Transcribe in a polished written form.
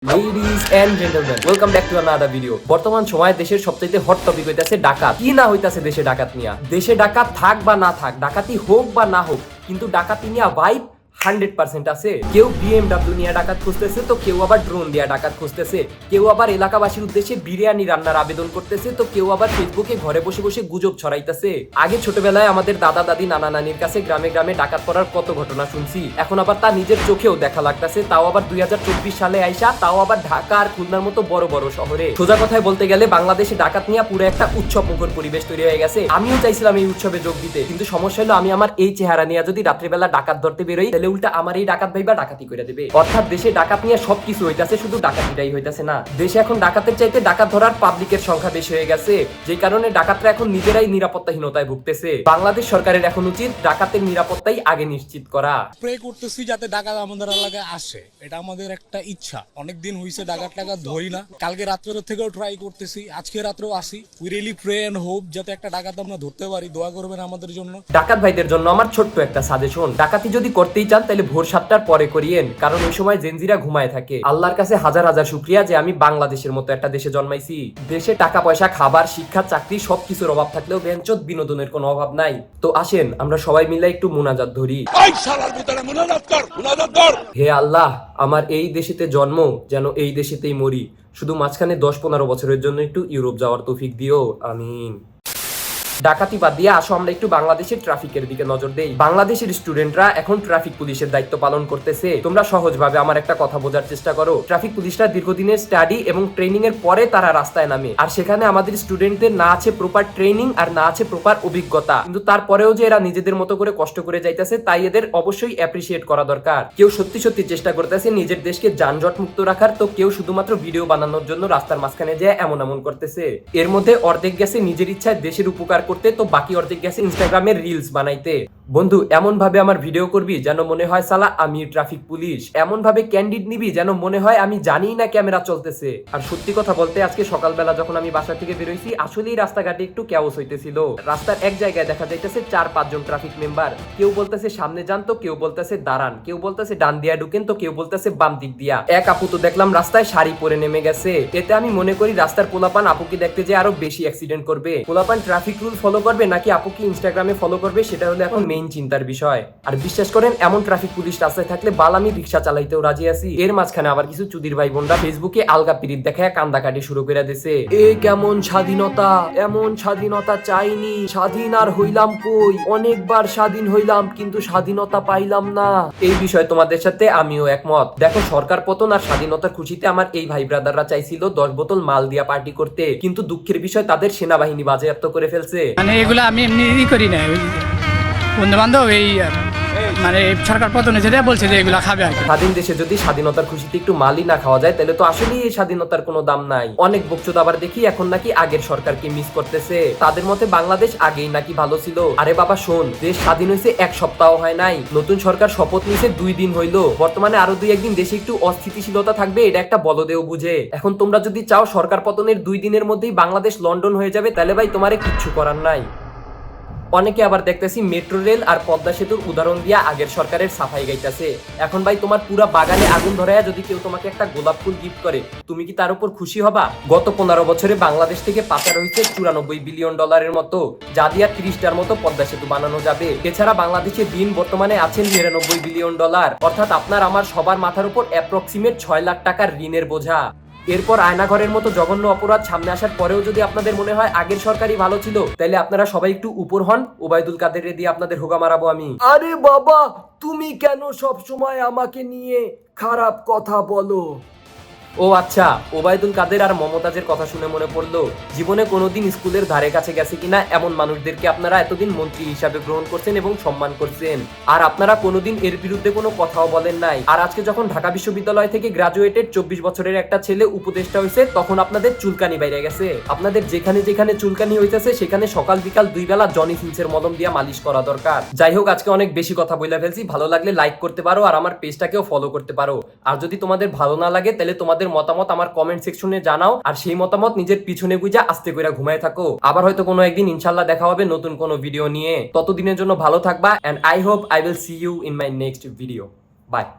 Ladies and gentlemen, welcome back to another video. বর্তমান সময়ে দেশের সবচেয়ে হট টপিক হইতাছে ডাকাত। কি না হইতাছে দেশে ডাকাত নিয়া? দেশে ডাকাত থাক বা না থাক, ডাকাতি হোক বা না হোক, কিন্তু ডাকাতি নিয়া ভাইব 100% আছে। কেউ BMW নিয়ে ডাকাত খুঁজতেছে, তো কেউ আবার ড্রোন দিয়ে ডাকাত খুঁজতেছে, কেউ আবার এলাকাবাসীর উদ্দেশ্যে বিরিয়ানি রান্নার আবেদন করতেছে, তো কেউ আবার ফেসবুকে ঘরে বসে বসে গুজব ছড়াইতেছে। আগে ছোটবেলায় আমাদের দাদা দাদি নানা নানির কাছে গ্রামে গ্রামে ডাকাত পড়ার কত ঘটনা শুনছি, এখন আবার তা নিজের চোখেও দেখা লাগতেছে, তাও আবার 2024 সালে আইসা, তাও আবার ঢাকা আর খুলনার মতো বড় বড় শহরে। সোজা কথায় বলতে গেলে বাংলাদেশে ডাকাত নিয়ে পুরো একটা উৎসব মুখর পরিবেশ তৈরি হয়ে গেছে। আমিও চাইছিলাম এই উৎসবে যোগ দিতে, কিন্তু সমস্যা হলো আমি আমার এই চেহারা নিয়ে যদি রাত্রিবেলা ডাকাত ধরতে বেরোই, তাহলে উল্টা আমার এই ডাকাত ভাইবা ডাকাতি করে দেবে। অর্থাৎ দেশে ডাকাত নিয়ে সবকিছু হইতাছে, শুধু ডাকাতিটাই হইতাছে না। দেশে এখন ডাকাতের চাইতে ডাকাত ধরার পাবলিকের সংখ্যা বেশি হয়ে গেছে, যে কারণে ডাকাতরা এখন নিজেরাই নিরাপত্তাহীনতায় ভুগতেছে। বাংলাদেশ সরকারের এখন উচিত ডাকাতের নিরাপত্তাই আগে নিশ্চিত করা। প্রে করতেছি যাতে ডাকাত আমাদের এলাকায় আসে, এটা আমাদের একটা ইচ্ছা। অনেকদিন হইছে ডাকাত টাকাত ধরি না, কালকে রাত্রের থেকেও ট্রাই করতেছি, আজকে রাত্রেও আসি। We really pray and hope যাতে একটা ডাকাত আমরা ধরতে পারি। দোয়া করবেন আমাদের জন্য। ডাকাত ভাইদের জন্য আমার ছোট্ট একটা সাজেশন, ডাকাতি যদি করতেই চান তাহলে ভোর 7টার পরে করিয়েন, কারণ ওই সময় জেনজিরা ঘুমায় থাকে। আল্লাহর কাছে হাজার হাজার শুকরিয়া যে আমি বাংলাদেশের মতো একটা দেশে জন্মাইছি। দেশে টাকা পয়সা, খাবার, শিক্ষা, চাকরি সবকিছুর অভাব থাকলেও বেঞ্চত বিনোদনের কোনো অভাব নাই। তো আসেন আমরা সবাই মিলে একটু মুনাজাত ধরি। হে আল্লাহ, আমার এই দেশেতে জন্ম, যেন এই দেশেতেই মরি, শুধু মাঝখানে 10-15 বছরের জন্য একটু ইউরোপ যাওয়ার তৌফিক দিও, আমিন। ডাকাতি বাদ দিয়ে আসো আমরা একটু বাংলাদেশের ট্রাফিকের দিকে নজর দেই। বাংলাদেশের স্টুডেন্টরা এখন ট্রাফিক পুলিশের দায়িত্ব পালন করতেছে। তোমরা সহজভাবে আমার একটা কথা বোঝার চেষ্টা করো। ট্রাফিক পুলিশরা দীর্ঘদিনের স্টাডি এবং ট্রেনিং এর পরে তারা রাস্তায় নামে, আর সেখানে আমাদের স্টুডেন্টদের না আছে প্রপার ট্রেনিং আর না আছে প্রপার অভিজ্ঞতা, কিন্তু তারপরেও যে এরা নিজেদের মতো করে কষ্ট করে যাইতেছে, তাই এদের অবশ্যই অ্যাপ্রিসিয়েট করা দরকার। কেউ সত্যি সত্যি চেষ্টা করতেছে নিজের দেশকে যানজট মুক্ত রাখার, তো কেউ শুধুমাত্র ভিডিও বানানোর জন্য রাস্তার মাঝখানে যে এমন এমন করতেছে। এর মধ্যে অর্ধেক গেছে নিজের ইচ্ছায় দেশের উপকার করতে, তো বাকি অর্ধেক গেছে ইনস্টাগ্রামের রিলস বানাইতে। বন্ধু, এমন ভাবে আমার ভিডিও করবি যেন মনে হয় সালা আমি ট্রাফিক পুলিশ, এমন ভাবে ক্যান্ডিড নিবি যেন মনে হয় আমি জানি না ক্যামেরা চলতেছে। আর সত্যি কথা বলতে আজকে সকালবেলা যখন আমি বাসা থেকে বেরোইছি, আসলেই রাস্তাঘাটে একটু ক্যাওস হইতেছিল। রাস্তার এক জায়গায় দেখা যাইতেছে 4-5 জন ট্রাফিক মেম্বার, কেউ বলতেছে সামনে যান, তো কেউ বলতেছে দাঁড়ান, কেউ বলতেছে ডান দিয়া ঢুকেন, তো কেউ বলতেছে বাম দিক দিয়া। এক আপু তো দেখলাম রাস্তায় শাড়ি পরে নেমে গেছে। এতে আমি মনে করি রাস্তার পোলাপান আপুকে দেখতে যে আরো বেশি অ্যাক্সিডেন্ট করবে। পোলাপান ট্রাফিক রুল ফলো করবে নাকি আপুকে ইনস্টাগ্রামে ফলো করবে, সেটা হলো এখন মেইন চিন্তার বিষয়। আর বিশ্বাস করেন, এমন ট্রাফিক পুলিশ রাস্তায় থাকলে বাল আমি রিক্সা চালাইতেও রাজি আছি। এর মাঝখানে আবার কিছু চুদির ভাই বোনরা ফেসবুকে আলগা পিরিত দেখায় কান্দাকাটি শুরু করে দিছে। এ কেমন স্বাধীনতা, এমন স্বাধীনতা চাইনি, স্বাধীন আর হইলাম কই, অনেকবার স্বাধীন হইলাম কিন্তু স্বাধীনতা পাইলাম না। এই বিষয়ে তোমাদের সাথে আমিও একমত। দেখো, সরকার পতন আর স্বাধীনতার খুশিতে আমার এই ভাই ব্রাদাররা চাইছিল 10 বোতল মাল দিয়া পার্টি করতে, কিন্তু দুঃখের বিষয় তাদের সেনাবাহিনী বাজেয়াপ্ত করে ফেলছে। মানে এগুলো আমি এমনি করি না, বন্ধু বান্ধব এই মানে সরকার পতনে যেটা বলছে যে এগুলো খাবে আর কি। স্বাধীন দেশে যদি স্বাধীনতার খুশিতে একটু মালই না খাওয়া যায়, তাহলে তো আসলেই এই স্বাধীনতার কোনো দাম নাই। অনেক বকচোদ আবার দেখি এখন নাকি আগের সরকারকে মিস করতেছে, তাদের মতে বাংলাদেশ আগেই নাকি ভালো ছিল। আরে বাবা শোন, দেশ স্বাধীন হয়েছে 1 সপ্তাহ হয় নাই, নতুন সরকার শপথ নিয়েছে 2 দিন হইলো। বর্তমানে আরো 2-1 দিন দেশে একটু অস্থিতিশীলতা থাকবে, এটা একটা বলদেও বুঝে। এখন তোমরা যদি চাও সরকার পতনের 2 দিনের মধ্যেই বাংলাদেশ লন্ডন হয়ে যাবে, তাহলে ভাই তোমারে কিচ্ছু করার নাই। অনেকে আবার দেখতেছি মেট্রো রেল আর পদ্মা সেতুর উদাহরণ দিয়া আগের সরকারের সাফাই গাইতেছে। এখন ভাই তোমার পুরা বাগানে আগুন ধরায়া যদি কেউ তোমাকে একটা গোলাপ ফুল গিফট করে, তুমি কি তার উপর খুশি হবা? গত 15 বছরে বাংলাদেশ থেকে পাচার হয়েছে $94 বিলিয়ন মতো, যা দিয়া 30টার মতো পদ্মা সেতু বানানো যাবে। এছাড়া বাংলাদেশে ঋণ বর্তমানে আছেন $99 বিলিয়ন, অর্থাৎ আপনার আমার সবার মাথার উপর অ্যাপ্রক্সিমেট 6 লাখ টাকার ঋণের বোঝা। এরপর আয়নাঘরের মতো জঘন্য অপরাধ সামনে আসার পরেও যদি আপনাদের মনে হয় আগের সরকারই ভালো ছিল, তাহলে আপনারা সবাই একটু উপর হন। ওবায়দুল কাদের দিয়ে আপনাদের হোগা মারাবো আমি। আরে বাবা, তুমি কেন সব সময় আমাকে নিয়ে খারাপ কথা বলো? ও আচ্ছা, ওবায়দুল কাদের আর মমতাজের কথা শুনে মনে পড়লো, জীবনে কোনোদিন স্কুলের ধারে কাছে গেছে কিনা এমন মানুষদেরকে আপনারা এতদিন মন্ত্রী হিসাবে গ্রহণ করছেন এবং সম্মান করছেন, আর আপনারা কোনোদিন এর বিরুদ্ধে কোনো কথাও বলেন নাই। আর আজকে যখন ঢাকা বিশ্ববিদ্যালয় থেকে গ্রাজুয়েটেড 24 বছরের একটা ছেলে উপদেষ্টা হয়েছে, তখন আপনাদের চুলকানি বাইরে গেছে। আপনাদের যেখানে যেখানে চুলকানি হইতেছে সেখানে সকাল বিকাল 2 বেলা জনি সিনসের মলম দিয়া মালিশ করা দরকার। যাই হোক, আজকে অনেক বেশি কথা বলে ফেলছি। ভালো লাগলে লাইক করতে পারো আর আমার পেজটাকেও ফলো করতে পারো। আর যদি তোমাদের ভালো না লাগে, তাহলে তোমাদের মতামত আমার কমেন্ট সেকশনে জানাও, আর সেই মতামত নিজের পিছনে গুজা আস্তে করে ঘুমায় থাকো। আবার হয়তো কোনো একদিন ইনশাআল্লাহ দেখা হবে নতুন কোনো ভিডিও নিয়ে। ততদিনের জন্য ভালো থাকবা, and I hope I will see you in my next video. Bye.